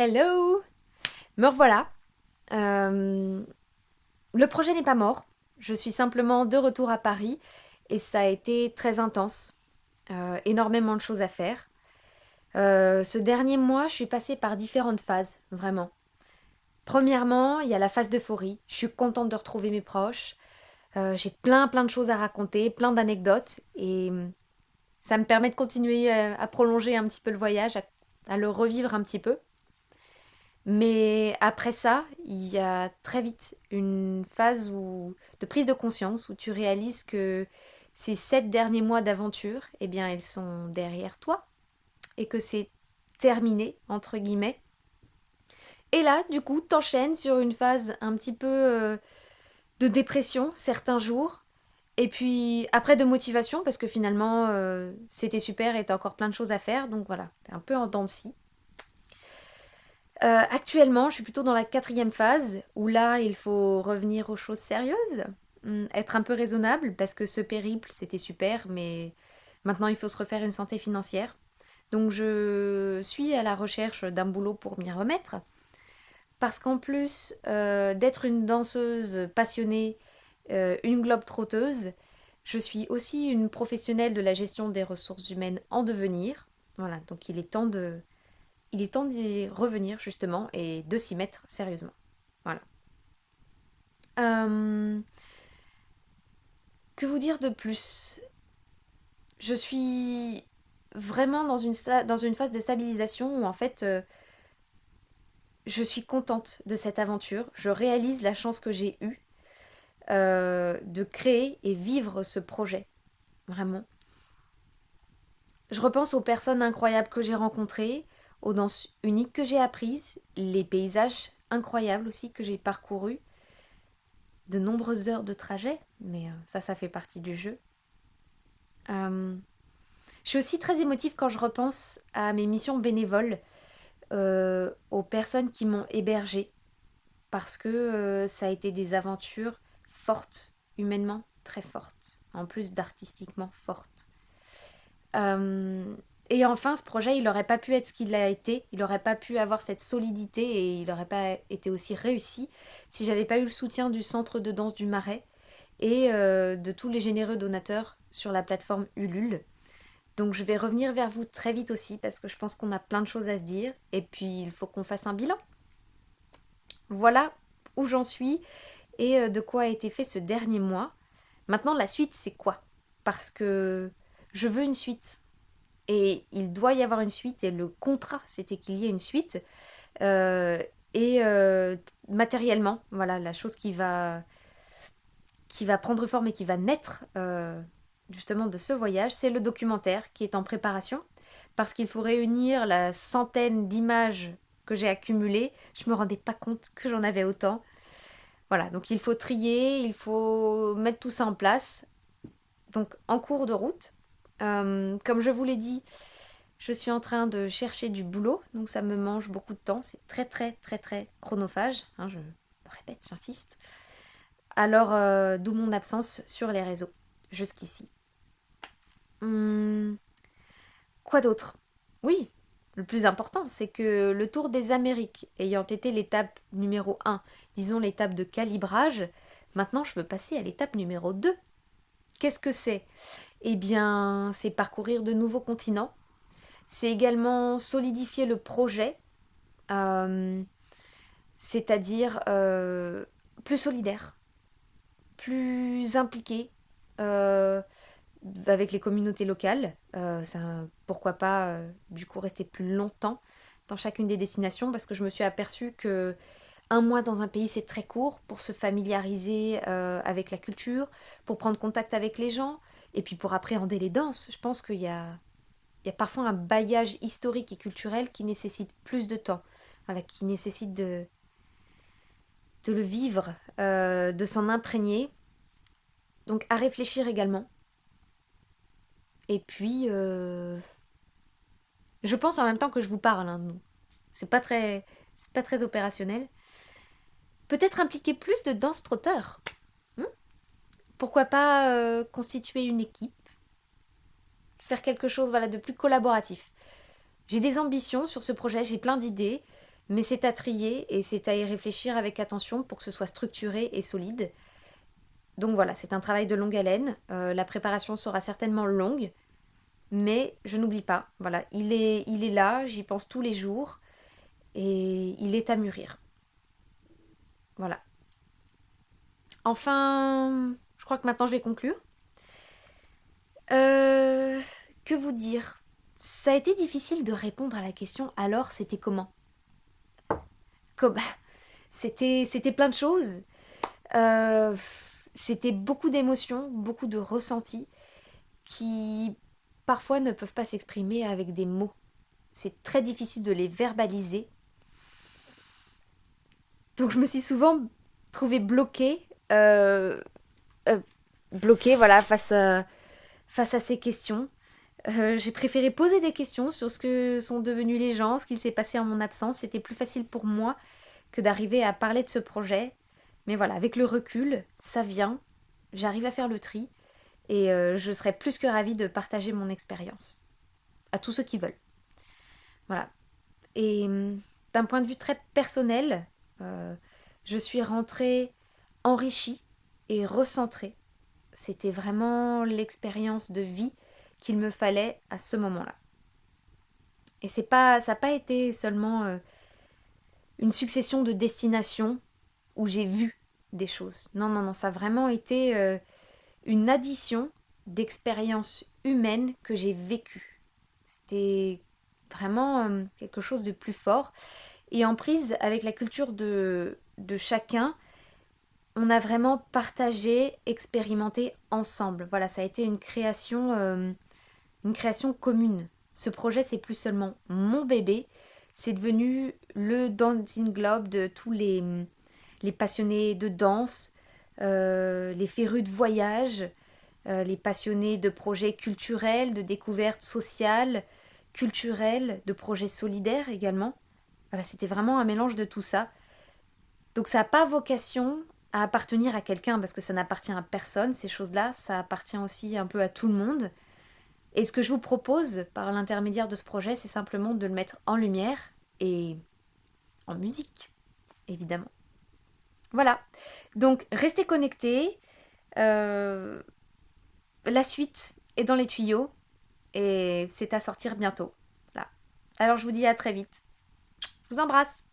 Hello! Me revoilà. Euh, le projet n'est pas mort. Je suis simplement de retour à Paris et ça a été très intense. Énormément de choses à faire. Ce dernier mois, je suis passée par différentes phases, vraiment. Premièrement, il y a la phase d'euphorie. Je suis contente de retrouver mes proches. J'ai plein de choses à raconter, plein d'anecdotes et ça me permet de continuer à prolonger un petit peu le voyage, à le revivre un petit peu. Mais après ça, il y a très vite une phase de prise de conscience où tu réalises que ces 7 derniers mois d'aventure, eh bien, elles sont derrière toi et que c'est terminé, entre guillemets. Et là, du coup, t'enchaînes sur une phase un petit peu de dépression certains jours. Et puis après de motivation parce que finalement c'était super et t'as encore plein de choses à faire. Donc voilà, t'es un peu en dents de scie. Actuellement, je suis plutôt dans la quatrième phase, où là, il faut revenir aux choses sérieuses, être un peu raisonnable, parce que ce périple, c'était super, mais maintenant, il faut se refaire une santé financière. Donc, je suis à la recherche d'un boulot pour m'y remettre, parce qu'en plus d'être une danseuse passionnée, une globe-trotteuse, je suis aussi une professionnelle de la gestion des ressources humaines en devenir. Voilà, donc il est temps d'y revenir justement et de s'y mettre sérieusement. Voilà. Euh, que vous dire de plus? Je suis vraiment dans une phase de stabilisation où en fait je suis contente de cette aventure. Je réalise la chance que j'ai eue de créer et vivre ce projet. Vraiment. Je repense aux personnes incroyables que j'ai rencontrées, aux danses uniques que j'ai apprises, les paysages incroyables aussi que j'ai parcourus, de nombreuses heures de trajet, mais ça fait partie du jeu. Euh, je suis aussi très émotive quand je repense à mes missions bénévoles, aux personnes qui m'ont hébergée, parce que ça a été des aventures fortes, humainement très fortes, en plus d'artistiquement fortes. Euh, et enfin, ce projet, il n'aurait pas pu être ce qu'il a été, il n'aurait pas pu avoir cette solidité et il n'aurait pas été aussi réussi si j'avais pas eu le soutien du Centre de danse du Marais et de tous les généreux donateurs sur la plateforme Ulule. Donc je vais revenir vers vous très vite aussi parce que je pense qu'on a plein de choses à se dire et puis il faut qu'on fasse un bilan. Voilà où j'en suis et de quoi a été fait ce dernier mois. Maintenant la suite c'est quoi? Parce que je veux une suite et il doit y avoir une suite et le contrat c'était qu'il y ait une suite. Euh, et matériellement, voilà la chose qui va prendre forme et qui va naître justement de ce voyage, c'est le documentaire qui est en préparation, parce qu'il faut réunir la centaine d'images que j'ai accumulées. Je me rendais pas compte que j'en avais autant. Voilà, donc il faut trier, il faut mettre tout ça en place. Donc en cours de route, comme je vous l'ai dit, je suis en train de chercher du boulot, donc ça me mange beaucoup de temps. C'est très chronophage, hein, je me répète, j'insiste. Alors, d'où mon absence sur les réseaux jusqu'ici. Hum, quoi d'autre? Oui, le plus important, c'est que le tour des Amériques ayant été l'étape numéro 1, disons l'étape de calibrage, maintenant je veux passer à l'étape numéro 2. Qu'est-ce que c'est? Eh bien, c'est parcourir de nouveaux continents. C'est également solidifier le projet, euh, c'est-à-dire plus solidaire, plus impliqué, euh, avec les communautés locales. Pourquoi pas, du coup, rester plus longtemps dans chacune des destinations parce que je me suis aperçue que un mois dans un pays, c'est très court pour se familiariser avec la culture, pour prendre contact avec les gens et puis pour appréhender les danses. Je pense il y a parfois un bagage historique et culturel qui nécessite plus de temps, voilà, qui nécessite de le vivre, de s'en imprégner. Donc à réfléchir également. Et puis, je pense en même temps que je vous parle, hein, nous. C'est pas très opérationnel. Peut-être impliquer plus de danse-trotteurs. Pourquoi pas constituer une équipe, faire quelque chose voilà, de plus collaboratif. J'ai des ambitions sur ce projet, j'ai plein d'idées. Mais c'est à trier et c'est à y réfléchir avec attention pour que ce soit structuré et solide. Donc voilà, c'est un travail de longue haleine. La préparation sera certainement longue, mais je n'oublie pas. Voilà, il est là, j'y pense tous les jours et il est à mûrir. Voilà. Enfin, je crois que maintenant je vais conclure. Euh, que vous dire? Ça a été difficile de répondre à la question alors c'était comment? Comme... c'était plein de choses. Euh, C'était beaucoup d'émotions, beaucoup de ressentis qui parfois ne peuvent pas s'exprimer avec des mots. C'est très difficile de les verbaliser. Donc je me suis souvent trouvée bloquée, euh, bloquée voilà, face à ces questions. J'ai préféré poser des questions sur ce que sont devenus les gens, ce qu'il s'est passé en mon absence. C'était plus facile pour moi que d'arriver à parler de ce projet. Mais voilà, avec le recul, ça vient, j'arrive à faire le tri et je serais plus que ravie de partager mon expérience à tous ceux qui veulent. Voilà. Et d'un point de vue très personnel, euh, je suis rentrée enrichie et recentrée. C'était vraiment l'expérience de vie qu'il me fallait à ce moment-là. Et ça n'a pas été seulement une succession de destinations où j'ai vu des choses. Non, non, non, ça a vraiment été une addition d'expériences humaines que j'ai vécues. C'était vraiment quelque chose de plus fort. Et en prise avec la culture de chacun, on a vraiment partagé, expérimenté ensemble. Voilà, ça a été une création commune. Ce projet, c'est plus seulement mon bébé, c'est devenu le dancing globe de tous les passionnés de danse, les férus de voyage, les passionnés de projets culturels, de découvertes sociales, culturelles, de projets solidaires également. Voilà, c'était vraiment un mélange de tout ça. Donc ça n'a pas vocation à appartenir à quelqu'un parce que ça n'appartient à personne, ces choses-là, ça appartient aussi un peu à tout le monde. Et ce que je vous propose par l'intermédiaire de ce projet, c'est simplement de le mettre en lumière et en musique, évidemment. Voilà. Donc restez connectés. Euh, la suite est dans les tuyaux et c'est à sortir bientôt. Voilà. Alors je vous dis à très vite. Je vous embrasse.